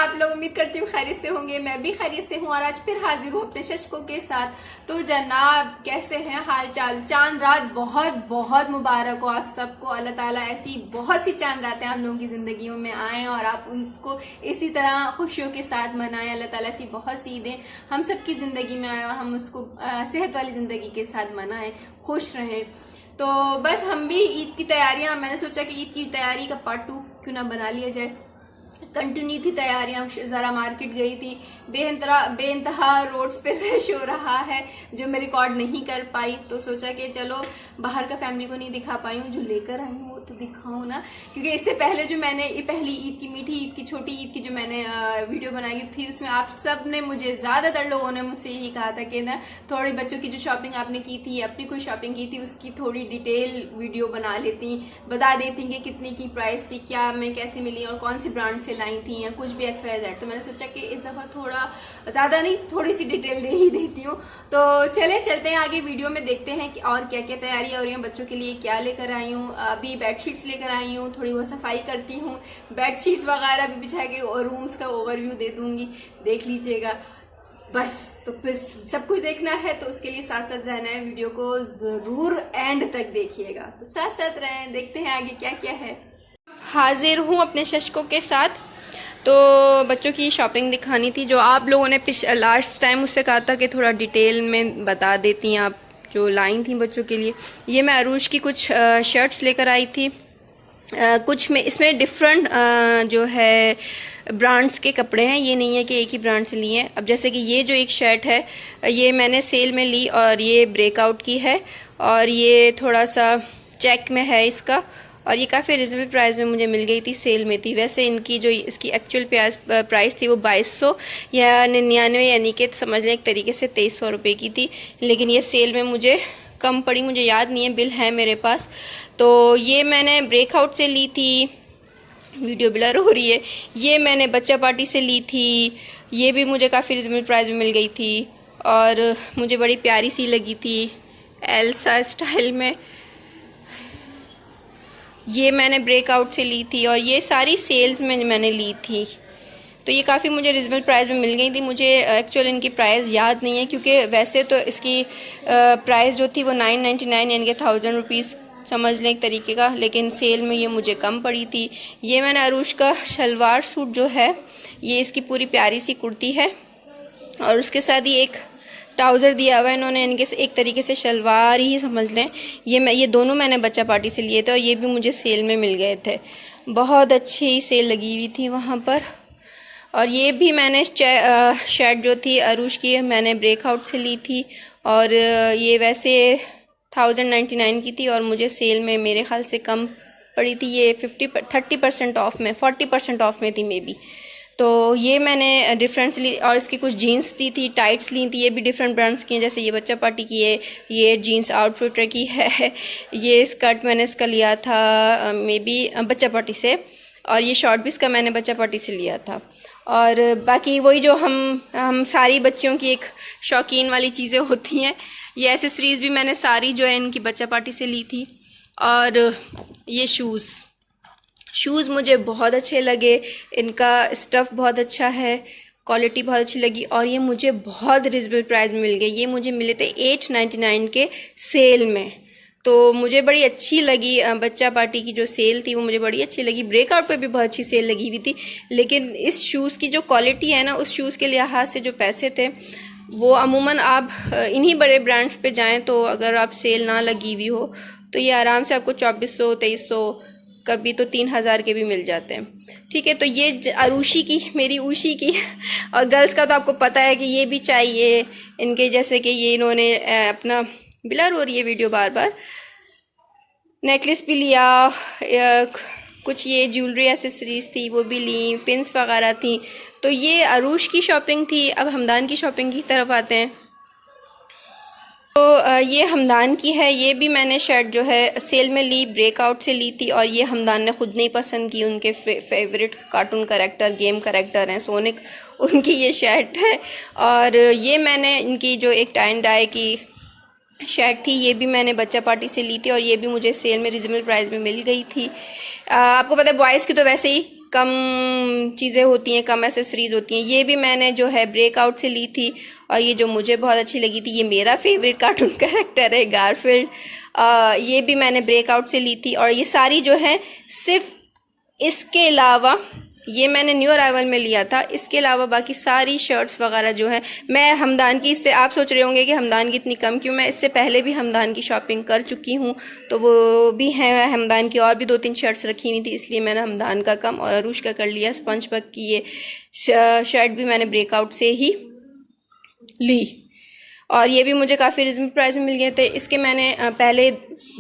आप लोग? उम्मीद करती हूँ खैरियत से होंगे। मैं भी खैरियत से हूँ और आज फिर हाजिर हूँ अपने शशकों के साथ। तो जनाब, कैसे हैं हाल चाल? चांद रात बहुत बहुत मुबारक हो आप सबको। अल्लाह ताला ऐसी बहुत सी चांद रातें आप लोगों की जिंदगियों में आए और आप उसको इसी तरह खुशियों के साथ मनाएं। अल्लाह ताला ऐसी बहुत सी ईदें हम सबकी जिंदगी में आए और हम उसको सेहत वाली जिंदगी के साथ मनाएं, खुश रहें। तो बस हम भी ईद की तैयारियां, मैंने सोचा कि ईद की तैयारी का पार्ट 2 क्यों ना बना लिया जाए। कंटिन्यू थी तैयारियां, जरा मार्केट गई थी, बेइंतहा रोड्स पे रश हो रहा है जो मैं रिकॉर्ड नहीं कर पाई। तो सोचा कि चलो बाहर का फैमिली को नहीं दिखा पाई हूँ, जो लेकर आई हूँ वो तो दिखाऊँ ना। क्योंकि इससे पहले जो मैंने पहली ईद की, मीठी ईद की, छोटी ईद की जो मैंने वीडियो बनाई थी, उसमें आप सब ने मुझे, ज्यादातर लोगों ने मुझसे यही कहा था कि ना थोड़ी बच्चों की जो शॉपिंग आपने की थी, अपनी कोई शॉपिंग की थी, उसकी थोड़ी डिटेल वीडियो बना लेती, बता देती कि कितने की प्राइस थी, क्या मैं कैसे मिली और कौन सी ब्रांड से लाई थी या कुछ भी XYZ। तो मैंने सोचा कि इस दफा थोड़ा ज्यादा नहीं, थोड़ी सी डिटेल दे ही देती हूँ। तो चलते हैं आगे वीडियो में, देखते हैं कि और क्या क्या तैयारियां हो रही हैं। बच्चों के लिए क्या लेकर आई हूँ, अभी बेडशीट्स लेकर आई हूँ, थोड़ी बहुत सफाई करती हूँ, बेडशीट्स वगैरह भी बिछा के और रूम्स का ओवरव्यू दे दूंगी, देख लीजिएगा बस। तो फिर सब कुछ देखना है तो उसके लिए साथ साथ रहना है, वीडियो को जरूर एंड तक देखिएगा। तो साथ साथ रहें, देखते हैं आगे क्या क्या है। हाजिर हूँ अपने शशकों के साथ। तो बच्चों की शॉपिंग दिखानी थी, जो आप लोगों ने लास्ट टाइम मुझसे कहा था कि थोड़ा डिटेल में बता देती हैं आप, जो लाई थी बच्चों के लिए। ये मैं अरूज की कुछ शर्ट्स लेकर आई थी। कुछ में इसमें डिफरेंट जो है ब्रांड्स के कपड़े हैं, ये नहीं है कि एक ही ब्रांड से लिए हैं। अब जैसे कि ये जो एक शर्ट है, ये मैंने सेल में ली और ये ब्रेकआउट की है और ये थोड़ा सा चेक में है इसका, और ये काफ़ी रिजनेबल प्राइस में मुझे मिल गई थी, सेल में थी। वैसे इनकी जो इसकी एक्चुअल प्राइस थी वो 2200 या 99, यानी कि समझ लें एक तरीके से 2300 रुपये की थी, लेकिन ये सेल में मुझे कम पड़ी, मुझे याद नहीं है, बिल है मेरे पास। तो ये मैंने ब्रेकआउट से ली थी, वीडियो ब्लर हो रही है, ये मैंने बच्चा पार्टी से ली थी, ये भी मुझे काफ़ी रिजनेबल प्राइस में मिल गई थी और मुझे बड़ी प्यारी सी लगी थी, एल्सा स्टाइल में। ये मैंने ब्रेकआउट से ली थी और ये सारी सेल्स में मैंने ली थी। तो ये काफ़ी मुझे रिजनेबल प्राइस में मिल गई थी। मुझे एक्चुअल इनकी प्राइस याद नहीं है, क्योंकि वैसे तो इसकी प्राइस जो थी वो 999 यानी कि 1000 रुपीज़ समझ लें एक तरीके का, लेकिन सेल में ये मुझे कम पड़ी थी। ये मैंने अरूज का शलवार सूट जो है, ये इसकी पूरी प्यारी सी कुर्ती है और उसके साथ ही एक ट्राउज़र दिया हुआ है इन्होंने, इनके से एक तरीके से शलवार ही समझ लें। ये दोनों मैंने बच्चा पार्टी से लिए थे और ये भी मुझे सेल में मिल गए थे, बहुत अच्छी सेल लगी हुई थी वहाँ पर। और ये भी मैंने शर्ट जो थी अरूज की, मैंने ब्रेकआउट से ली थी और ये वैसे 1099 की थी और मुझे सेल में मेरे ख्याल से कम पड़ी थी, ये 30% ऑफ में, 40% ऑफ में थी मे बी। तो ये मैंने डिफरेंस ली और इसकी कुछ जीन्स थी, टाइट्स ली थी, ये भी डिफरेंट ब्रांड्स की हैं, जैसे ये बच्चा पार्टी की है, ये जीन्स आउटफिटर की है, ये स्कर्ट मैंने इसका लिया था मे बी बच्चा पार्टी से, और ये शॉर्ट भी इसका मैंने बच्चा पार्टी से लिया था। और बाकी वही जो हम सारी बच्चियों की एक शौकीन वाली चीज़ें होती हैं, ये एसेसरीज़ भी मैंने सारी जो है इनकी बच्चा पार्टी से ली थी। और ये शूज़ मुझे बहुत अच्छे लगे, इनका स्टफ़ बहुत अच्छा है, क्वालिटी बहुत अच्छी लगी और ये मुझे बहुत रिजनेबल प्राइस में मिल गए। ये मुझे मिले थे 899 के सेल में, तो मुझे बड़ी अच्छी लगी। बच्चा पार्टी की जो सेल थी वो मुझे बड़ी अच्छी लगी। ब्रेकआउट पे भी बहुत अच्छी सेल लगी हुई थी, लेकिन इस शूज़ की जो क्वालिटी है ना, उस शूज़ के लिहाज से जो पैसे थे वो अमूमन आप इन्हीं बड़े ब्रांड्स पे जाएं तो अगर आप सेल ना लगी हुई हो तो ये आराम से आपको 2400, 2300, कभी तो 3000 के भी मिल जाते हैं। ठीक है, तो ये अरूशी की, मेरी ऊशी की और गर्ल्स का तो आपको पता है कि ये भी चाहिए इनके, जैसे कि ये इन्होंने अपना, ब्लर हो रही है वीडियो बार बार, नेकलेस भी लिया, कुछ ये ज्वेलरी एसेसरीज थी वो भी ली, पिन्स वगैरह थी। तो ये अरूश की शॉपिंग थी। अब हमदान की शॉपिंग की तरफ आते हैं। तो ये हमदान की है, ये भी मैंने शर्ट जो है सेल में ली, ब्रेकआउट से ली थी और ये हमदान ने ख़ुद नहीं पसंद की, उनके favourite cartoon character, game character हैं सोनिक, उनकी ये शर्ट है। और ये मैंने इनकी जो एक टाई एंड डाई की शर्ट थी, ये भी मैंने बच्चा पार्टी से ली थी और ये भी मुझे सेल में रिजनेबल प्राइस में मिल गई थी। आपको पता है बॉयज़ की तो वैसे ही कम चीज़ें होती हैं, कम एसेसरीज़ होती हैं। ये भी मैंने जो है ब्रेकआउट से ली थी, और ये जो मुझे बहुत अच्छी लगी थी, ये मेरा फेवरेट कार्टून कैरेक्टर है गारफील्ड, ये भी मैंने ब्रेकआउट से ली थी। और ये सारी जो है सिर्फ इसके अलावा ये मैंने न्यू अराइवल में लिया था, इसके अलावा बाकी सारी शर्ट्स वगैरह जो है मैं हमदान की, इससे आप सोच रहे होंगे कि हमदान की इतनी कम क्यों, मैं इससे पहले भी हमदान की शॉपिंग कर चुकी हूँ, तो वो भी है हमदान की, और भी 2-3 शर्ट्स रखी हुई थी, इसलिए मैंने हमदान का कम और अरूश का कर लिया। स्पंज बग की ये शर्ट भी मैंने ब्रेकआउट से ही ली, और ये भी मुझे काफ़ी रिजनेबल प्राइस में मिल गए थे। इसके मैंने पहले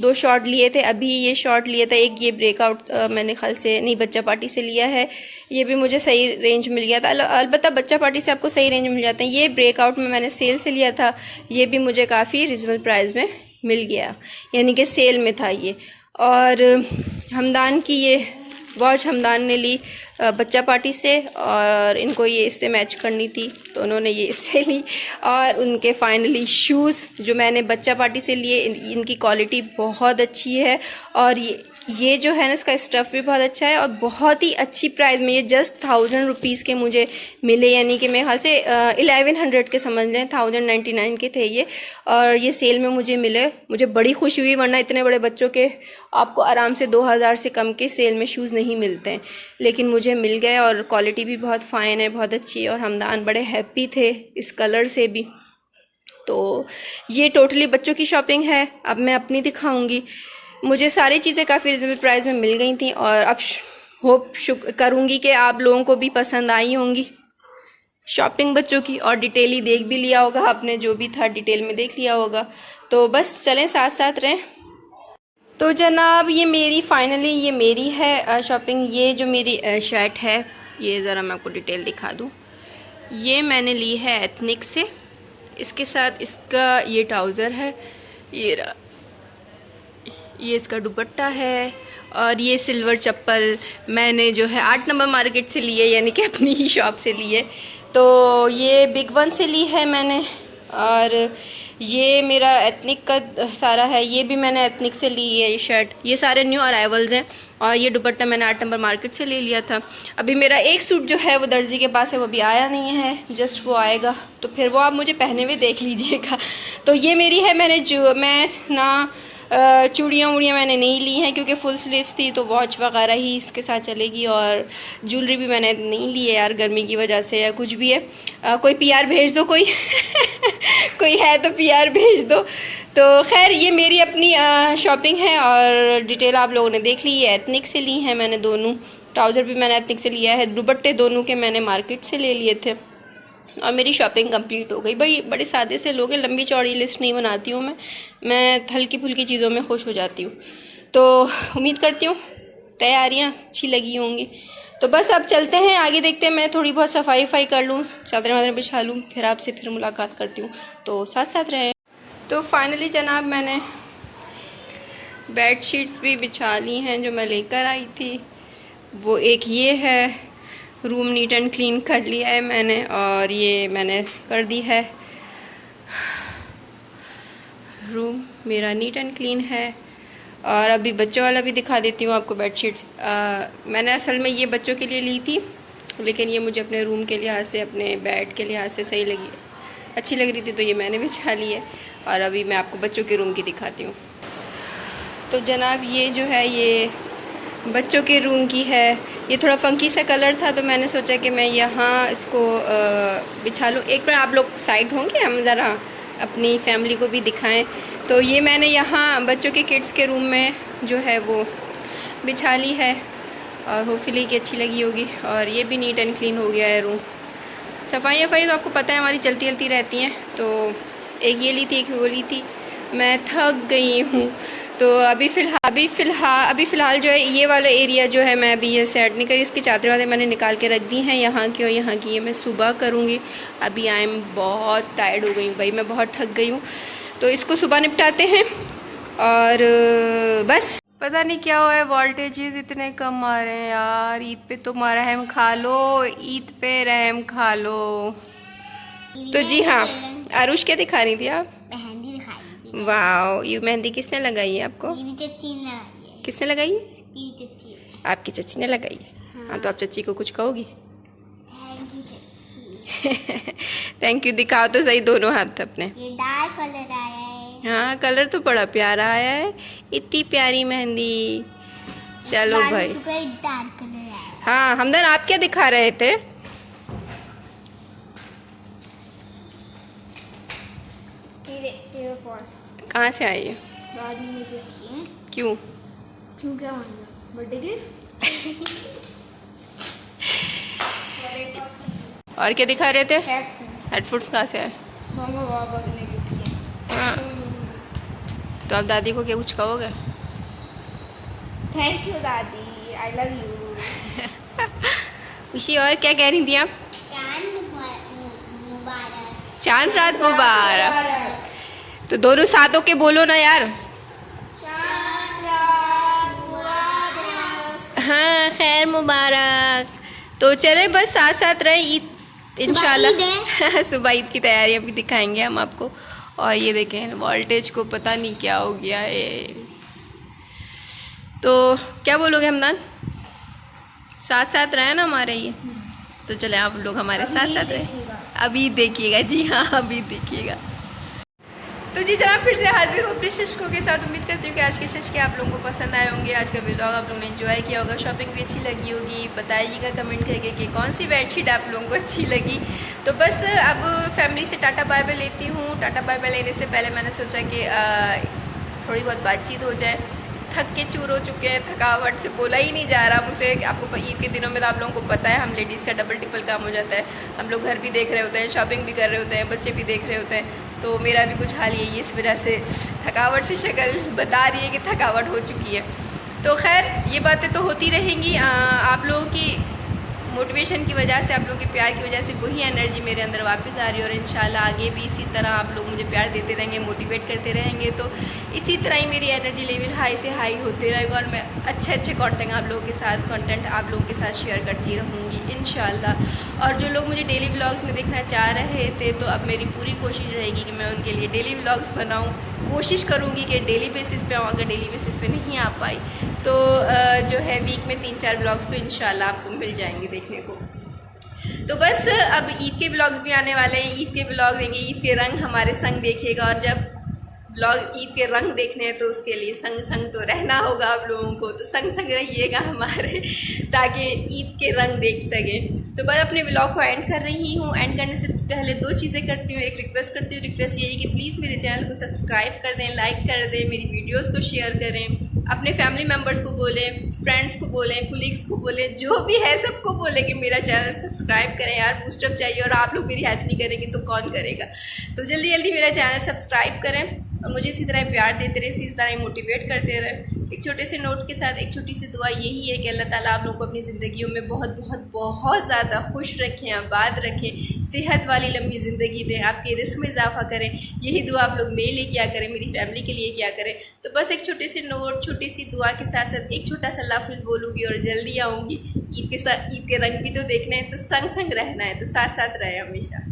2 शॉर्ट लिए थे, अभी ये शॉर्ट लिए था। एक ये ब्रेकआउट मैंने ख्याल से नहीं बच्चा पार्टी से लिया है, ये भी मुझे सही रेंज मिल गया था। अलबत्ता बच्चा पार्टी से आपको सही रेंज में मिल जाते हैं। ये ब्रेकआउट में मैंने सेल से लिया था, ये भी मुझे काफ़ी रिजनेबल प्राइस में मिल गया, यानी कि सेल में था ये। और हमदान की ये वॉच हमदान ने ली बच्चा पार्टी से, और इनको ये इससे मैच करनी थी तो उन्होंने ये इससे ली। और उनके फाइनली शूज़ जो मैंने बच्चा पार्टी से लिए, इनकी क्वालिटी बहुत अच्छी है, और ये जो है ना इसका स्टफ़ भी बहुत अच्छा है, और बहुत ही अच्छी प्राइस में। ये जस्ट 1000 रुपीज़ के मुझे मिले, यानी कि मेरे ख्याल से 1100 के समझ लें, 1099 के थे ये, और ये सेल में मुझे मिले। मुझे बड़ी खुशी हुई, वरना इतने बड़े बच्चों के आपको आराम से 2000 से कम के सेल में शूज़ नहीं मिलते हैं, लेकिन मुझे मिल गए, और क्वालिटी भी बहुत फ़ाइन है, बहुत अच्छी है, और हमदान बड़े हैप्पी थे इस कलर से भी। तो ये टोटली बच्चों की शॉपिंग है। अब मैं अपनी दिखाऊंगी। मुझे सारी चीज़ें काफ़ी रिजनेबल प्राइस में मिल गई थी, और अब होप करूँगी कि आप लोगों को भी पसंद आई होंगी शॉपिंग बच्चों की, और डिटेली देख भी लिया होगा आपने, जो भी था डिटेल में देख लिया होगा। तो बस चलें साथ साथ रहें। तो जनाब ये मेरी फाइनली ये मेरी है शॉपिंग। ये जो मेरी शर्ट है, ये ज़रा मैं आपको डिटेल दिखा दूँ। ये मैंने ली है एथनिक से, इसके साथ इसका ये ट्राउज़र है, ये इसका दुपट्टा है, और ये सिल्वर चप्पल मैंने जो है 8 नंबर मार्केट से ली है, यानी कि अपनी ही शॉप से ली है। तो ये बिग वन से ली है मैंने, और ये मेरा एथनिक का सारा है, ये भी मैंने एथनिक से ली है ये शर्ट। ये सारे न्यू अराइवल्स हैं, और ये दुपट्टा मैंने 8 नंबर मार्केट से ले लिया था। अभी मेरा एक सूट जो है वो दर्जी के पास है, वो अभी आया नहीं है, जस्ट वो आएगा तो फिर वो आप मुझे पहने हुए देख लीजिएगा। तो ये मेरी है, मैं ना चूड़ियाँ वूड़ियाँ मैंने नहीं ली हैं, क्योंकि फुल स्लीव्स थी, तो वॉच वगैरह ही इसके साथ चलेगी, और ज्वेलरी भी मैंने नहीं ली है यार, गर्मी की वजह से या कुछ भी है। कोई पीआर भेज दो कोई कोई है तो पीआर भेज दो। तो खैर ये मेरी अपनी शॉपिंग है, और डिटेल आप लोगों ने देख ली है। एथनिक से ली है मैंने दोनों, ट्राउज़र भी मैंने एथनिक से लिया है, दुपट्टे दोनों के मैंने मार्केट से ले लिए थे, और मेरी शॉपिंग कंप्लीट हो गई। भाई बड़े सादे से लोग हैं, लंबी चौड़ी लिस्ट नहीं बनाती हूँ मैं हल्की फुल्की चीज़ों में खुश हो जाती हूँ। तो उम्मीद करती हूँ तैयारियाँ अच्छी लगी होंगी। तो बस अब चलते हैं आगे, देखते हैं। मैं थोड़ी बहुत सफाई वफाई कर लूँ, चादरें वादरें बिछा लूँ, फिर आपसे फिर मुलाकात करती हूँ, तो साथ साथ रहें। तो फाइनली जनाब मैंने बेड शीट्स भी बिछा ली हैं जो मैं लेकर आई थी। वो एक ये है, रूम नीट एंड क्लीन कर लिया है मैंने, और ये मैंने कर दी है, रूम मेरा नीट एंड क्लीन है। और अभी बच्चों वाला भी दिखा देती हूँ आपको बेडशीट। मैंने असल में ये बच्चों के लिए ली थी, लेकिन ये मुझे अपने रूम के लिहाज से, अपने बेड के लिहाज से सही लगी, अच्छी लग रही थी, तो ये मैंने बिछा ली है। और अभी मैं आपको बच्चों के रूम की दिखाती हूँ। तो जनाब ये जो है ये बच्चों के रूम की है। ये थोड़ा फंकी सा कलर था, तो मैंने सोचा कि मैं यहाँ इसको बिछा लूँ। एक बार आप लोग साइड होंगे, हम ज़रा अपनी फैमिली को भी दिखाएं। तो ये मैंने यहाँ बच्चों के किड्स के रूम में जो है वो बिछा ली है, और होपफुली कि अच्छी लगी होगी। और ये भी नीट एंड क्लीन हो गया है रूम। सफाई वफाई तो आपको पता है हमारी चलती रहती हैं। तो एक ये ली थी, एक वो ली थी। मैं थक गई हूँ, तो अभी फ़िलहाल जो है ये वाला एरिया जो है मैं अभी ये सेट नहीं करी। इसकी चादरें वादरें मैंने निकाल के रख दी हैं यहाँ की और यहाँ की, ये मैं सुबह करूँगी। अभी आई एम बहुत टायर्ड हो गई हूँ भाई, मैं बहुत थक गई हूँ, तो इसको सुबह निपटाते हैं। और बस पता नहीं क्या हुआ है, वोल्टेजेस इतने कम आ रहे हैं यार। ईद पे तुम रहम खा लो, ईद पे रहम खा लो। तो जी हाँ, आरुष क्या दिखा रही थी आप? मेहंदी दिखाई थी। वाह, ये मेहंदी किसने लगाई है आपको? मेरी चच्ची ने लगाई है। किसने लगाई? मेरी चच्ची। आपकी चच्ची ने लगाई है। हाँ तो आप चच्ची को कुछ कहोगी? थैंक यू चच्ची। थैंक यू दिखाओ तो सही दोनों हाथ अपने। ये डार्क कलर आया है। हाँ कलर तो बड़ा प्यारा आया है, इतनी प्यारी मेहंदी। चलो भाई। डार्क कलर आया। हाँ हमदन आप क्या दिखा रहे थे? कहाँ से आई है? दादी ने गिफ्ट किए। क्यों? क्यों क्या मांगा? Birthday gift. और क्या दिखा रहे थे? हेडफोन। हेडफोन्स कहाँ से आए? मम्मा पापा ने गिफ्ट किए। हाँ तो आप दादी को क्या कुछ कहोगे? थैंक यू दादी, आई लव यू। खुशी और क्या कह रही थी आप? चांद मुबारक। चांद रात मुबारक। तो दोनों साथ होके बोलो ना यार। चांद रात मुबारक। हाँ खैर मुबारक। तो चले बस साथ साथ रहे ईद इंशाल्लाह। सुबह ईद की तैयारियां भी दिखाएंगे हम आपको। और ये देखें वोल्टेज को पता नहीं क्या हो गया है। तो क्या बोलोगे हमदान? साथ साथ रहे ना हमारे ये। तो चले आप लोग हमारे साथ साथ रहे। अभी देखिएगा, जी हाँ अभी देखिएगा। तो जी जनाब फिर से हाजिर हूँ अपने शशकों के साथ। उम्मीद करती हूँ कि आज के शशके आप लोगों को पसंद आए होंगे। आज का व्लॉग आप लोगों ने एंजॉय किया होगा, शॉपिंग भी अच्छी लगी होगी। बताइएगा कमेंट करके कि कौन सी बेडशीट आप लोगों को अच्छी लगी। तो बस अब फैमिली से टाटा बाय बाय लेती हूँ। टाटा बाय बाय लेने से पहले मैंने सोचा कि थोड़ी बहुत बातचीत हो जाए। थक के चूर हो चुके हैं, थकावट से बोला ही नहीं जा रहा मुझसे। आपको ईद के दिनों में तो आप लोगों को पता है हम लेडीज़ का डबल टिपल काम हो जाता है। हम लोग घर भी देख रहे होते हैं, शॉपिंग भी कर रहे होते हैं, बच्चे भी देख रहे होते हैं। तो मेरा भी कुछ हाल यही है, इस वजह से थकावट से शक्ल बता रही है कि थकावट हो चुकी है। तो खैर ये बातें तो होती रहेंगी। आप लोगों की मोटिवेशन की वजह से, आप लोगों के प्यार की वजह से वही एनर्जी मेरे अंदर वापस आ रही है। और इंशाल्लाह आगे भी इसी तरह आप लोग मुझे प्यार देते रहेंगे, मोटिवेट करते रहेंगे। तो इसी तरह ही मेरी एनर्जी लेवल हाई से हाई होते रहेगा और मैं अच्छे अच्छे कंटेंट आप लोगों के साथ शेयर करती रहूँगी इंशाल्लाह। और जो लोग मुझे डेली व्लॉग्स में देखना चाह रहे थे, तो अब मेरी पूरी कोशिश रहेगी कि मैं उनके लिए डेली व्लॉग्स बनाऊँ। कोशिश करूँगी कि डेली बेसिस पे आऊँ। अगर डेली बेसिस पे नहीं आ पाई तो जो है वीक में 3-4 व्लॉग्स तो इंशाल्लाह आपको मिल जाएंगे देखने को। तो बस अब ईद के व्लॉग्स भी आने वाले हैं। ईद के व्लॉग देंगे, ईद के रंग हमारे संग देखिएगा। और जब व्लॉग ईद के रंग देखने हैं तो उसके लिए संग संग तो रहना होगा आप लोगों को। तो संग संग रहिएगा हमारे, ताकि ईद के रंग देख सकें। तो बस अपने व्लॉग को एंड कर रही हूँ। एंड करने से पहले 2 चीज़ें करती हूँ। एक रिक्वेस्ट करती हूँ, रिक्वेस्ट यही कि प्लीज़ मेरे चैनल को सब्सक्राइब कर दें, लाइक कर दें, मेरी वीडियोस को शेयर करें, अपने फैमिली मेम्बर्स को बोलें, फ्रेंड्स को बोलें, कुलीग्स को बोलें, जो भी है सबको बोलें कि मेरा चैनल सब्सक्राइब करें। यार बूस्टअप चाहिए और आप लोग मेरी हेल्प नहीं करेंगे तो कौन करेगा। तो जल्दी जल्दी मेरा चैनल सब्सक्राइब करें और मुझे इसी तरह प्यार देते रहे, इसी तरह मोटिवेट करते रहे। एक छोटे से नोट के साथ एक छोटी सी दुआ यही है कि अल्लाह ताला आप लोगों को अपनी ज़िंदगियों में बहुत बहुत बहुत ज़्यादा खुश रखें, आबाद रखें, सेहत वाली लंबी ज़िंदगी दें, आपके रिस्क में इजाफा करें। यही दुआ आप लोग मेरे लिए क्या करें, मेरी फैमिली के लिए क्या करें। तो बस एक छोटे से नोट, छोटी सी दुआ के साथ साथ एक छोटा सा लफ्ज़ बोलूँगी और जल्दी आऊँगी। ईद के रंग भी तो देखने हैं, तो संग संग रहना है, तो साथ साथ रहे हमेशा।